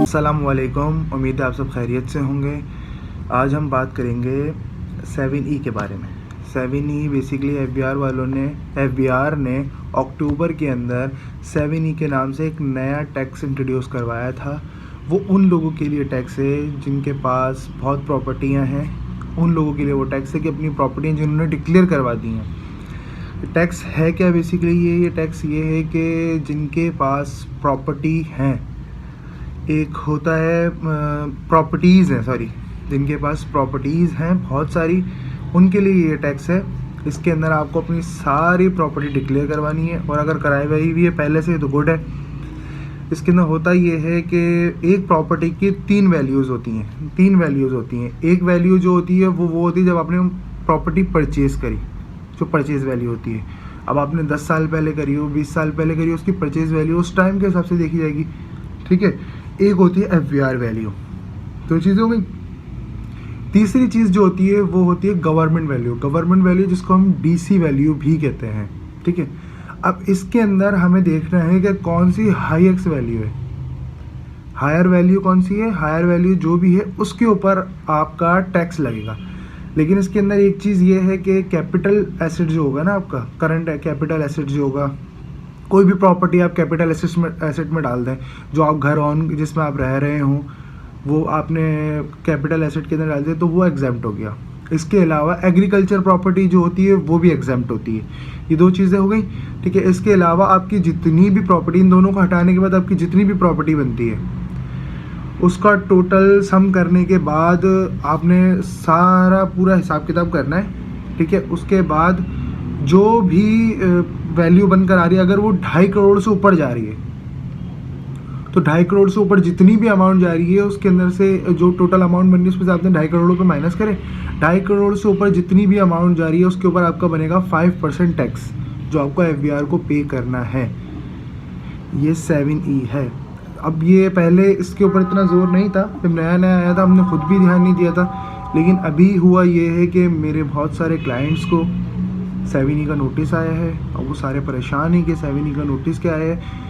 अस्सलाम वालेकुम। उम्मीद है आप सब खैरियत से होंगे। आज हम बात करेंगे 7E के बारे में। 7E बेसिकली एफबीआर ने अक्टूबर के अंदर 7E के नाम से एक नया टैक्स इंट्रोड्यूस करवाया था। वो उन लोगों के लिए टैक्स है जिनके पास बहुत प्रॉपर्टियां हैं। उन लोगों के लिए वो टैक्स है कि अपनी प्रॉपर्टियां जिन्होंने डिक्लेयर करवा दी हैं। टैक्स है क्या बेसिकली? ये टैक्स ये है कि जिनके पास प्रॉपर्टी हैं, एक होता है प्रॉपर्टीज़ हैं, जिनके पास प्रॉपर्टीज़ हैं बहुत सारी, उनके लिए ये टैक्स है। इसके अंदर आपको अपनी सारी प्रॉपर्टी डिक्लेयर करवानी है, और अगर कराई हुई भी है पहले से तो गुड है। इसके अंदर होता ये है कि एक प्रॉपर्टी की तीन वैल्यूज़ होती हैं। एक वैल्यू जो होती है वो होती है जब आपने प्रॉपर्टी परचेज़ करी, जो परचेज़ वैल्यू होती है। अब आपने 10 साल पहले करी हो, 20 साल पहले करी हो, उसकी परचेज़ वैल्यू उस टाइम के हिसाब से देखी जाएगी, ठीक है। एक होती है एफबीआर वैल्यू। तो चीज़ें हो गई। तीसरी चीज़ जो होती है वो होती है गवर्नमेंट वैल्यू, जिसको हम डीसी वैल्यू भी कहते हैं, ठीक है। अब इसके अंदर हमें देखना है कि कौन सी हाईएक्स वैल्यू है, हायर वैल्यू कौन सी है। हायर वैल्यू जो भी है उसके ऊपर आपका टैक्स लगेगा। लेकिन इसके अंदर एक चीज़ ये है कि कैपिटल एसेट जो होगा ना, आपका करंट कैपिटल एसेट जो होगा, कोई भी प्रॉपर्टी आप कैपिटल एसेट में डाल दें, जो आप घर ऑन जिसमें आप रह रहे हों वो आपने कैपिटल एसेट के अंदर डाल दें तो वो एग्जेम्प्ट हो गया। इसके अलावा एग्रीकल्चर प्रॉपर्टी जो होती है वो भी एग्जेम्प्ट होती है। ये दो चीज़ें हो गई, ठीक है। इसके अलावा आपकी जितनी भी प्रॉपर्टी, इन दोनों को हटाने के बाद आपकी जितनी भी प्रॉपर्टी बनती है उसका टोटल सम करने के बाद आपने सारा पूरा हिसाब किताब करना है, ठीक है। उसके बाद जो भी वैल्यू बनकर आ रही है, अगर वो 2.5 करोड़ से ऊपर जा रही है तो 2.5 करोड़ से ऊपर जितनी भी अमाउंट जा रही है उसके अंदर से जो टोटल अमाउंट बनी है उसमें से आपने 2.5 करोड़ रुपये माइनस करें। 2.5 करोड़ से ऊपर जितनी भी अमाउंट जा रही है उसके ऊपर आपका बनेगा 5% टैक्स, जो आपको एफबीआर को पे करना है। ये 7E है। अब ये पहले इसके ऊपर इतना जोर नहीं था, जब नया नया आया था हमने खुद भी ध्यान नहीं दिया था। लेकिन अभी हुआ ये है कि मेरे बहुत सारे क्लाइंट्स को 7E का नोटिस आया है, और वो सारे परेशान हैं कि 7E का नोटिस क्या है।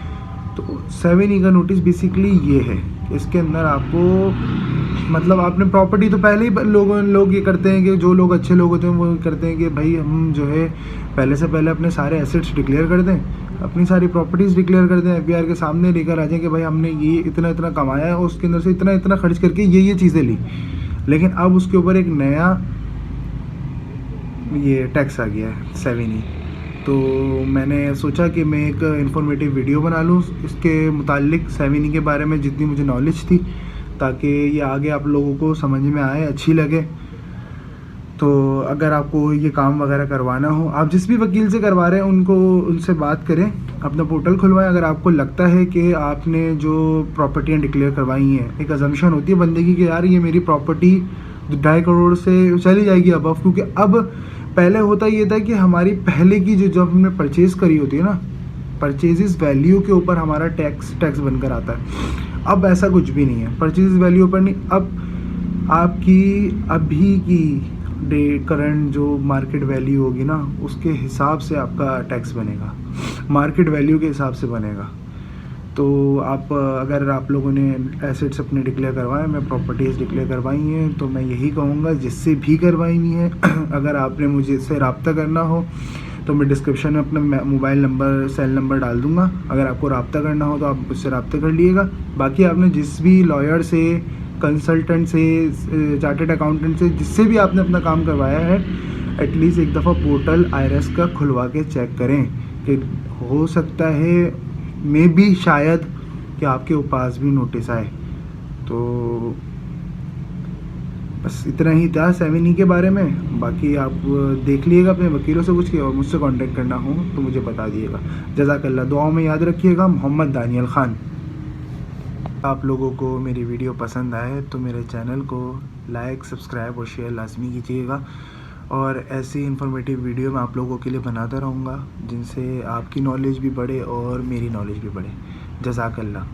तो 7E का नोटिस बेसिकली ये है, इसके अंदर आपको मतलब आपने प्रॉपर्टी तो पहले ही लोग ये करते हैं कि जो लोग अच्छे लोग होते हैं वो करते हैं कि भाई हम जो है पहले से पहले अपने सारे एसेट्स डिक्लेयर कर दें, अपनी सारी प्रॉपर्टीज़ डिक्लेयर कर दें, एफबीआर के सामने लेकर आ जाएं कि भाई हमने ये इतना इतना कमाया है और उसके अंदर से इतना इतना खर्च करके ये चीज़ें ली। लेकिन अब उसके ऊपर एक नया ये टैक्स आ गया है 7E। तो मैंने सोचा कि मैं एक इन्फॉर्मेटिव वीडियो बना लूँ इसके मुतालिक, 7E के बारे में जितनी मुझे नॉलेज थी, ताकि ये आगे आप लोगों को समझ में आए, अच्छी लगे। तो अगर आपको ये काम वगैरह करवाना हो, आप जिस भी वकील से करवा रहे हैं उनसे बात करें, अपना पोर्टल खुलवाएं। अगर आपको लगता है कि आपने जो प्रॉपर्टियाँ डिक्लेयर करवाई हैं, एक अजम्पशन होती है बंदे की कि यार ये मेरी प्रॉपर्टी 2.5 करोड़ से चली जाएगी अब, क्योंकि अब पहले होता ये था कि हमारी पहले की जब हमने परचेज़ करी होती है ना, परचेज़ वैल्यू के ऊपर हमारा टैक्स बनकर आता है। अब ऐसा कुछ भी नहीं है, परचेज़ वैल्यू पर नहीं। अब आपकी अभी की करंट जो मार्केट वैल्यू होगी ना, उसके हिसाब से आपका टैक्स बनेगा, मार्केट वैल्यू के हिसाब से बनेगा। तो आप अगर आप लोगों ने एसेट्स अपने डिक्लेयर करवाए, मैं प्रॉपर्टीज़ डिक्लेयर करवाई हैं, तो मैं यही कहूँगा जिससे भी करवाई हुई हैं अगर आपने मुझे से रब्ता करना हो तो मैं डिस्क्रिप्शन में अपना मोबाइल नंबर, सेल नंबर डाल दूँगा। अगर आपको रब्ता करना हो तो आप मुझसे रब्ता कर लीजिएगा। बाकी आपने जिस भी लॉयर से, कंसल्टेंट से, चार्टर्ड अकाउंटेंट से, जिससे भी आपने अपना काम करवाया है, एटलीस्ट एक दफ़ा पोर्टल IRS का खुलवा के चेक करें कि हो सकता है मे भी शायद कि आपके पास भी नोटिस आए। तो बस इतना ही था 7E के बारे में। बाकी आप देख लीजिएगा अपने वकीलों से पूछ के, और मुझसे कांटेक्ट करना हो तो मुझे बता दिएगा। जज़ाकल्लाह। दुआओं में याद रखिएगा। मोहम्मद दानियल ख़ान। आप लोगों को मेरी वीडियो पसंद आए तो मेरे चैनल को लाइक, सब्सक्राइब और शेयर लाजमी कीजिएगा, और ऐसी इन्फॉर्मेटिव वीडियो मैं आप लोगों के लिए बनाता रहूँगा जिनसे आपकी नॉलेज भी बढ़े और मेरी नॉलेज भी बढ़े। जज़ाकल्लाह।